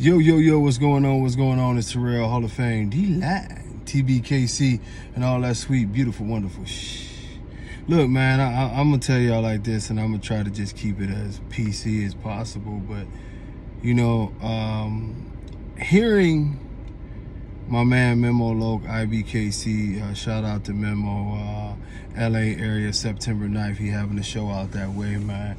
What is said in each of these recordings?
Yo, what's going on? What's going on? It's Terrell, Hall of Fame, D-Line, tbkc, and all that sweet, beautiful, wonderful shh. Look, man, I'm going to tell y'all like this, and I'm going to try to just keep it as PC as possible. But, hearing my man Memo Loke, IBKC, shout out to Memo, LA area, September 9th, he having a show out that way, man.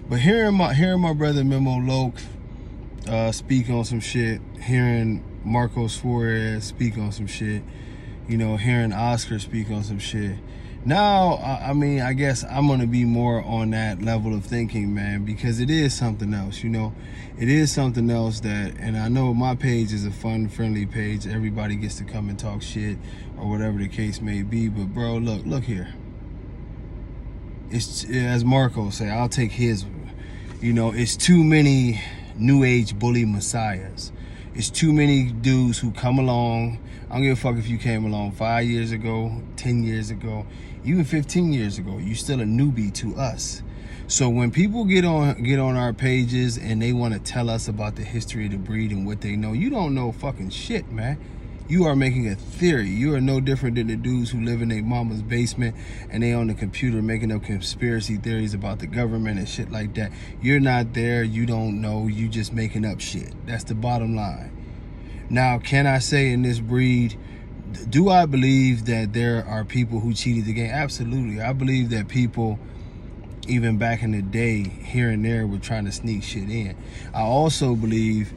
But hearing my brother Memo Loke speak on some shit, hearing Marco Suarez speak on some shit, hearing Oscar speak on some shit. Now, I guess I'm going to be more on that level of thinking, man, because it is something else, It is something else that, and I know my page is a fun, friendly page. Everybody gets to come and talk shit or whatever the case may be. But, bro, look here. It's, as Marco say, I'll take his, it's too many new age bully messiahs. It's too many dudes who come along. I don't give a fuck if you came along 5 years ago, 10 years ago, even 15 years ago. You still a newbie to us. So when people get on our pages and they want to tell us about the history of the breed and what they know, you don't know fucking shit, man. You are making a theory. You are no different than the dudes who live in their mama's basement and they on the computer making up conspiracy theories about the government and shit like that. You're not there. You don't know. You just making up shit. That's the bottom line. Now, can I say in this breed, do I believe that there are people who cheated the game? Absolutely. I believe that people, even back in the day, here and there, were trying to sneak shit in. I also believe,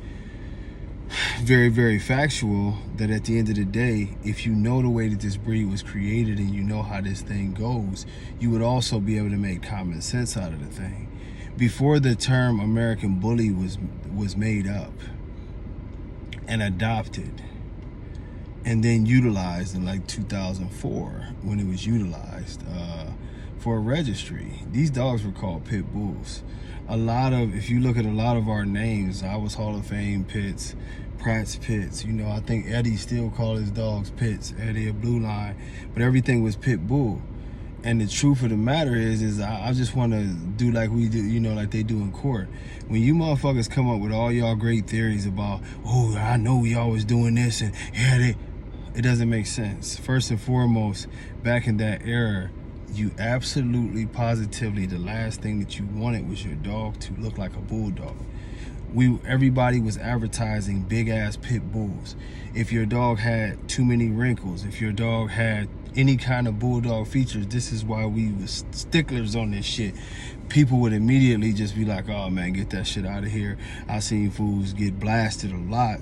very, very factual, that at the end of the day, if you know the way that this breed was created and you know how this thing goes, you would also be able to make common sense out of the thing. Before the term American bully was made up and adopted and then utilized in like 2004 when it was utilized for a registry, these dogs were called pit bulls. If you look at a lot of our names, I was Hall of Fame pits, Pratt's pits, I think Eddie still called his dogs pits, Eddie a blue line, but everything was pit bull. And the truth of the matter is I just want to do like we do, like they do in court. When you motherfuckers come up with all y'all great theories about, oh, I know y'all was doing this, and yeah, it doesn't make sense. First and foremost, back in that era, you absolutely, positively, the last thing that you wanted was your dog to look like a bulldog. Everybody was advertising big ass pit bulls. If your dog had too many wrinkles, if your dog had any kind of bulldog features, this is why we was sticklers on this shit. People would immediately just be like, oh man, get that shit out of here. I seen fools get blasted a lot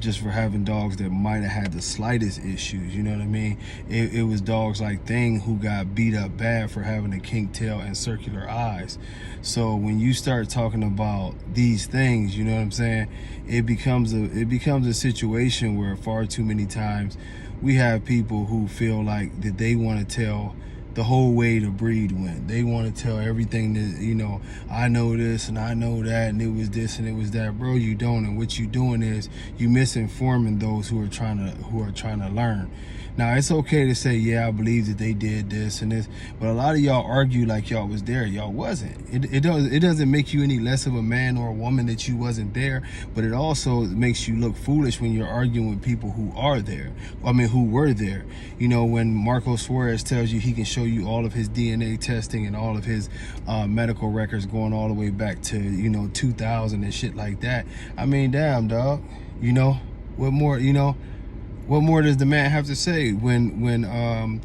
just for having dogs that might have had the slightest issues, you know what I mean? It was dogs like Thing who got beat up bad for having a kink tail and circular eyes. So when you start talking about these things, you know what I'm saying, it becomes a situation where far too many times we have people who feel like that they want to tell the whole way the breed went. They want to tell everything that, I know this and I know that and it was this and it was that. Bro, you don't. And what you doing is you misinforming those who are trying to learn. Now, it's okay to say, yeah, I believe that they did this and this, but a lot of y'all argue like y'all was there. Y'all wasn't. It doesn't make you any less of a man or a woman that you wasn't there, but it also makes you look foolish when you're arguing with people who are there. Who were there. When Marco Suarez tells you he can show you all of his DNA testing and all of his medical records going all the way back to, 2000 and shit like that. Damn, dog. What more does the man have to say when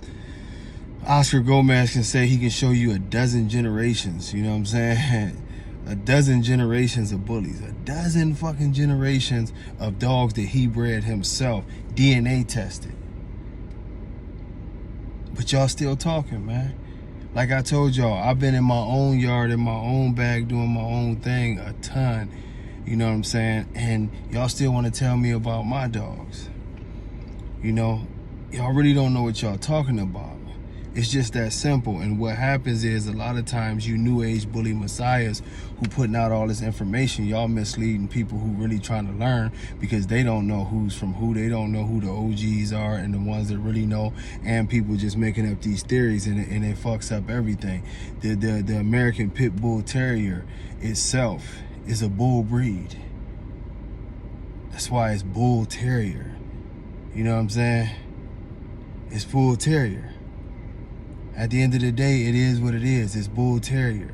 Oscar Gomez can say he can show you a dozen generations, you know what I'm saying? A dozen generations of bullies, a dozen fucking generations of dogs that he bred himself, DNA tested. But y'all still talking, man. Like I told y'all, I've been in my own yard, in my own bag, doing my own thing a ton, you know what I'm saying? And y'all still want to tell me about my dogs. Y'all really don't know what y'all talking about. It's just that simple. And what happens is a lot of times you new age bully messiahs who putting out all this information, y'all misleading people who really trying to learn because they don't know who's from who. They don't know who the OGs are and the ones that really know, and people just making up these theories and it fucks up everything. The American Pit Bull Terrier itself is a bull breed. That's why it's bull terrier. You know what I'm saying? It's bull terrier. At the end of the day, it is what it is. It's bull terrier.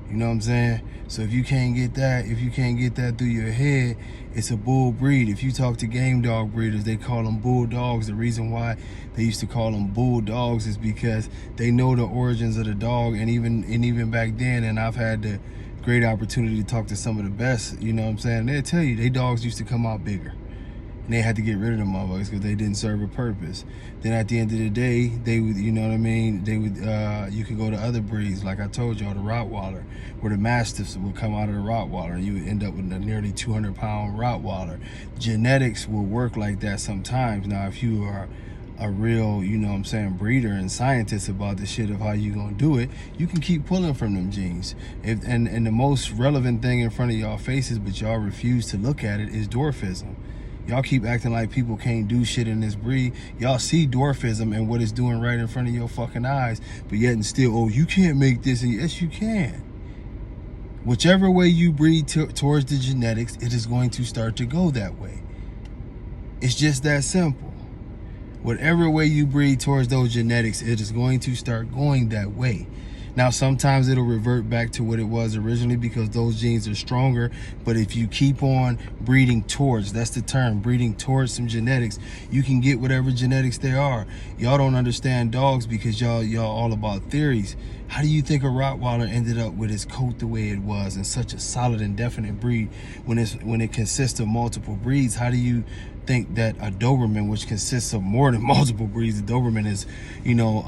You know what I'm saying? So if you can't get that through your head, it's a bull breed. If you talk to game dog breeders, they call them bulldogs. The reason why they used to call them bulldogs is because they know the origins of the dog, and even back then, and I've had the great opportunity to talk to some of the best, you know what I'm saying? They'll tell you they dogs used to come out bigger. And they had to get rid of them motherfuckers because they didn't serve a purpose. Then at the end of the day, they would, you know what I mean? They would, you could go to other breeds, like I told y'all, the Rottweiler, where the Mastiffs would come out of the Rottweiler, and you would end up with a nearly 200-pound Rottweiler. Genetics will work like that sometimes. Now, if you are a real, you know what I'm saying, breeder and scientist about the shit of how you gonna do it, you can keep pulling from them genes. And the most relevant thing in front of y'all faces, but y'all refuse to look at it, is dwarfism. Y'all keep acting like people can't do shit in this breed. Y'all see dwarfism and what it's doing right in front of your fucking eyes, but yet and still, oh, you can't make this. And yes, you can. Whichever way you breed towards the genetics, it is going to start to go that way. It's just that simple. Whatever way you breed towards those genetics, it is going to start going that way. Now, sometimes it'll revert back to what it was originally because those genes are stronger. But if you keep on breeding towards, that's the term, breeding towards some genetics, you can get whatever genetics there are. Y'all don't understand dogs because y'all all about theories. How do you think a Rottweiler ended up with his coat the way it was in such a solid and definite breed when it consists of multiple breeds? How do you think that a Doberman, which consists of more than multiple breeds, the Doberman is, you know,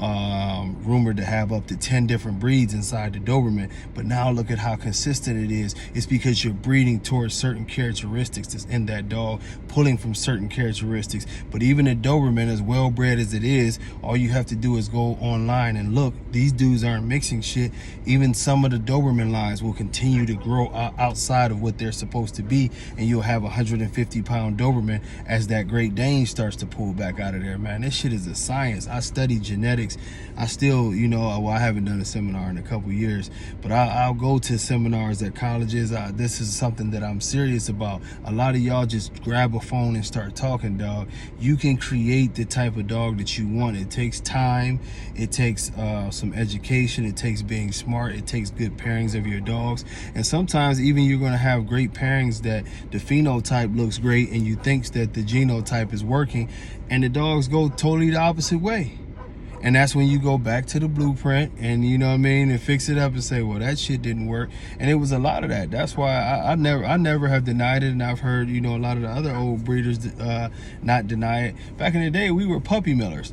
rumored to have up to 10 different breeds inside the Doberman, but now look at how consistent it is. It's because you're breeding towards certain characteristics that's in that dog, pulling from certain characteristics. But even a Doberman, as well bred as it is, all you have to do is go online and look. These dudes aren't mixing shit. Even some of the Doberman lines will continue to grow outside of what they're supposed to be, and you'll have a 150-pound Doberman as that Great Dane starts to pull back out of there, man. This shit is a science. I study genetics. I still, you know, well, I haven't done a seminar in a couple years, but I'll go to seminars at colleges. This is something that I'm serious about. A lot of y'all just grab a phone and start talking, dog. You can create the type of dog that you want. It takes time. It takes some education. It takes being smart. It takes good pairings of your dogs. And sometimes even you're going to have great pairings that the phenotype looks great and you think that the genotype is working, and the dogs go totally the opposite way. And that's when you go back to the blueprint and, you know what I mean, and fix it up and say, well, that shit didn't work. And it was a lot of that. That's why I never have denied it. And I've heard, you know, a lot of the other old breeders not deny it. Back in the day, we were puppy millers.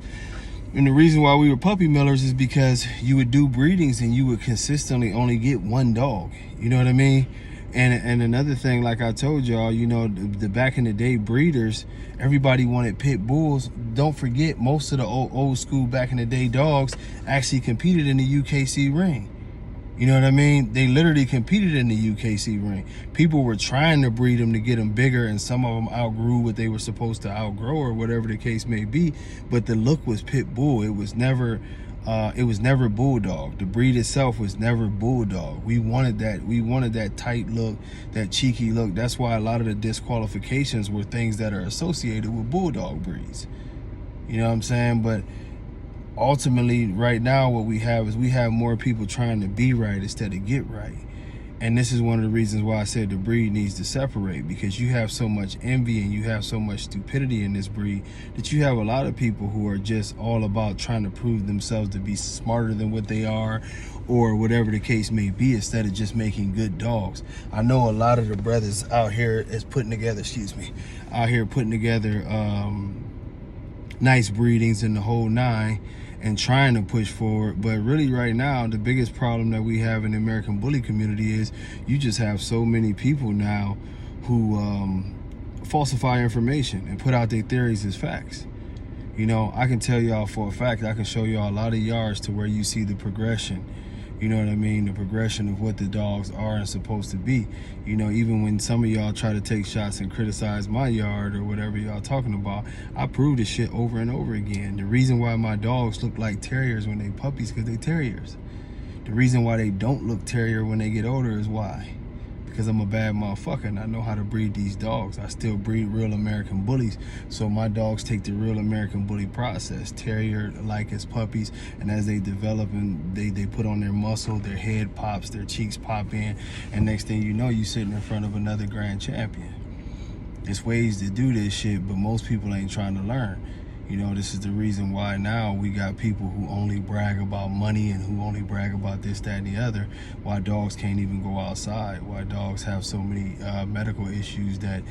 And the reason why we were puppy millers is because you would do breedings and you would consistently only get one dog. You know what I mean? And another thing, like I told y'all, you know, the back in the day breeders, everybody wanted pit bulls. Don't forget, most of the old school back in the day dogs actually competed in the UKC ring. You know what I mean? They literally competed in the UKC ring. People were trying to breed them to get them bigger, and some of them outgrew what they were supposed to outgrow, or whatever the case may be. But the look was pit bull. It was never bulldog. The breed itself was never bulldog. We wanted that tight look, that cheeky look. That's why a lot of the disqualifications were things that are associated with bulldog breeds. You know what I'm saying? But ultimately, right now, what we have is we have more people trying to be right instead of get right. And this is one of the reasons why I said the breed needs to separate, because you have so much envy and you have so much stupidity in this breed that you have a lot of people who are just all about trying to prove themselves to be smarter than what they are, or whatever the case may be, instead of just making good dogs. I know a lot of the brothers out here is putting together, nice breedings in the whole nine and trying to push forward. But really right now, the biggest problem that we have in the American bully community is you just have so many people now who falsify information and put out their theories as facts. You know, I can tell y'all for a fact, I can show y'all a lot of yards to where you see the progression. You know what I mean? The progression of what the dogs are and supposed to be. You know, even when some of y'all try to take shots and criticize my yard or whatever y'all talking about, I prove this shit over and over again. The reason why my dogs look like terriers when they puppies, because they terriers. The reason why they don't look terrier when they get older is why? because I'm a bad motherfucker and I know how to breed these dogs. I still breed real American bullies, so my dogs take the real American bully process, terrier like as puppies, and as they develop and they put on their muscle, their head pops, their cheeks pop in, and next thing you know, you sitting in front of another grand champion. There's ways to do this shit, but most people ain't trying to learn. You know, this is the reason why now we got people who only brag about money and who only brag about this, that, and the other. Why dogs can't even go outside. Why dogs have so many medical issues that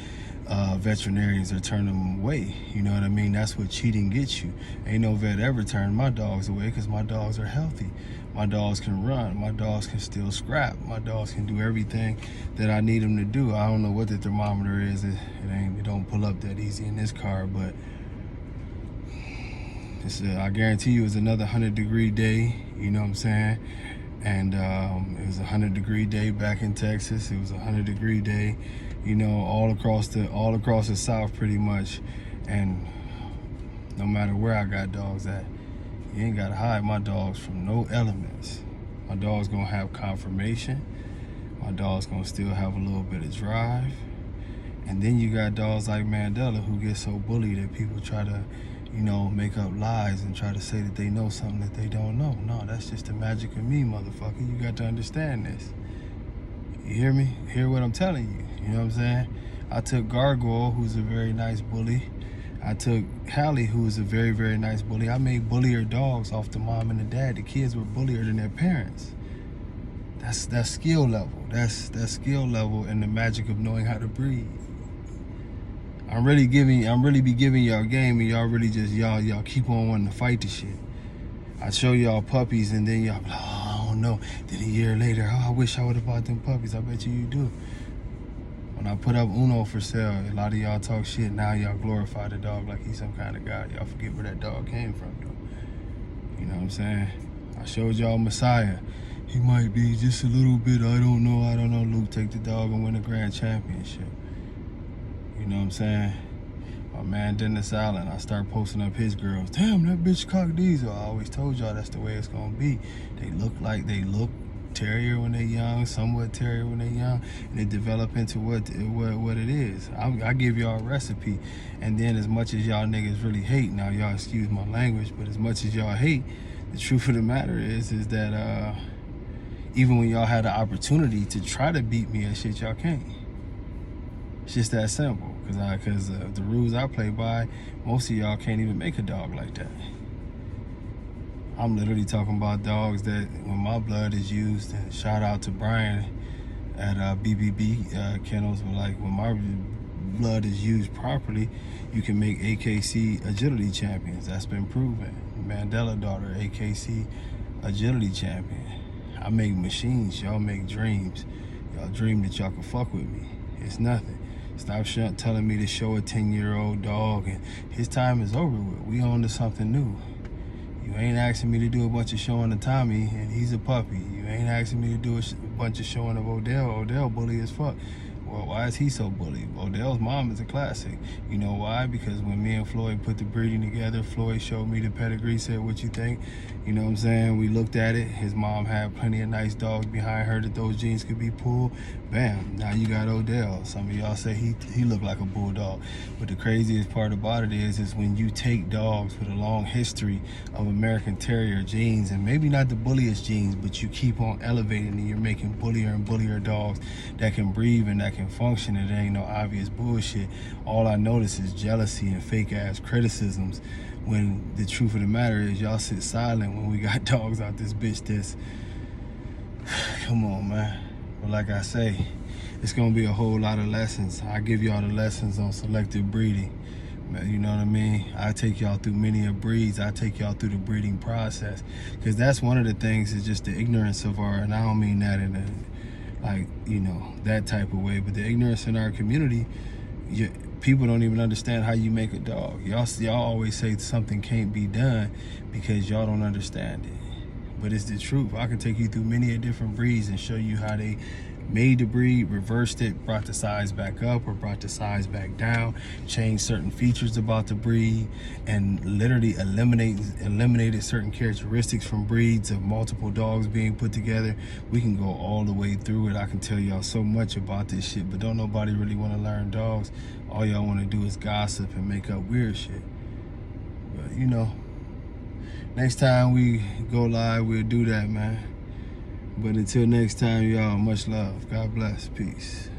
veterinarians are turning them away. You know what I mean? That's what cheating gets you. Ain't no vet ever turned my dogs away because my dogs are healthy. My dogs can run. My dogs can still scrap. My dogs can do everything that I need them to do. I don't know what the thermometer is. It don't pull up that easy in this car, but I guarantee you it's another 100-degree day, you know what I'm saying? And it was a 100-degree day back in Texas. It was a 100-degree day, you know, all across the South pretty much. And no matter where I got dogs at, you ain't gotta hide my dogs from no elements. My dog's gonna have confirmation. My dog's gonna still have a little bit of drive. And then you got dogs like Mandela who get so bullied that people try to, you know, make up lies and try to say that they know something that they don't know. No, that's just the magic of me, motherfucker. You got to understand this. You hear me? Hear what I'm telling you. You know what I'm saying? I took Gargoyle, who's a very nice bully. I took Hallie, who is a very, very nice bully. I made bullier dogs off the mom and the dad. The kids were bullier than their parents. That's skill level. That's skill level and the magic of knowing how to breed. I'm really be giving y'all game, and y'all really just y'all keep on wanting to fight the shit. I show y'all puppies and then y'all be like, oh, I don't know. Then a year later, oh, I wish I would have bought them puppies. I bet you do. When I put up Uno for sale, a lot of y'all talk shit. Now y'all glorify the dog like he's some kind of god. Y'all forget where that dog came from, though. You know what I'm saying? I showed y'all Messiah. He might be just a little bit, I don't know. Luke, take the dog and win a grand championship. You know what I'm saying? My man Dennis Allen, I start posting up his girls. Damn, that bitch cock diesel. I always told y'all that's the way it's gonna be. They look terrier when they're young, somewhat terrier when they're young, and they develop into what it is. I give y'all a recipe, and then as much as y'all niggas really hate, now y'all excuse my language, but as much as y'all hate, the truth of the matter is that even when y'all had the opportunity to try to beat me at shit, y'all can't. It's just that simple, because the rules I play by, most of y'all can't even make a dog like that. I'm literally talking about dogs that when my blood is used, and shout out to Brian at BBB Kennels, but like when my blood is used properly, you can make AKC agility champions. That's been proven. Mandela daughter, AKC agility champion. I make machines, y'all make dreams. Y'all dream that y'all can fuck with me. It's nothing. Stop telling me to show a 10-year-old dog and his time is over with. We on to something new. You ain't asking me to do a bunch of showing of Tommy and he's a puppy. You ain't asking me to do a bunch of showing of Odell. Odell bully as fuck. Well, why is he so bully? Odell's mom is a classic. You know why? Because when me and Floyd put the breeding together, Floyd showed me the pedigree, said, what you think? You know what I'm saying? We looked at it. His mom had plenty of nice dogs behind her that those genes could be pulled. Bam, now you got Odell. Some of y'all say he looked like a bulldog. But the craziest part about it is when you take dogs with a long history of American Terrier genes, and maybe not the bulliest genes, but you keep on elevating and you're making bullier and bullier dogs that can breathe and that can function, and there ain't no obvious bullshit. All I notice is jealousy and fake ass criticisms, when the truth of the matter is y'all sit silent when we got dogs out this bitch that's come on, man. But like I say, it's gonna be a whole lot of lessons. I give y'all the lessons on selective breeding. You know what I mean? I take y'all through many of breeds. I take y'all through the breeding process, because that's one of the things, is just the ignorance of our, and I don't mean that in a, like, you know, that type of way, but the ignorance in our community. People don't even understand how you make a dog. Y'all always say something can't be done because y'all don't understand it. But it's the truth. I can take you through many different breeds and show you how they made the breed, reversed it, brought the size back up or brought the size back down, changed certain features about the breed, and literally eliminated certain characteristics from breeds of multiple dogs being put together. We can go all the way through it. I can tell y'all so much about this shit, but don't nobody really want to learn dogs. All y'all want to do is gossip and make up weird shit. But you know, next time we go live, we'll do that, man. But until next time, y'all, much love. God bless. Peace.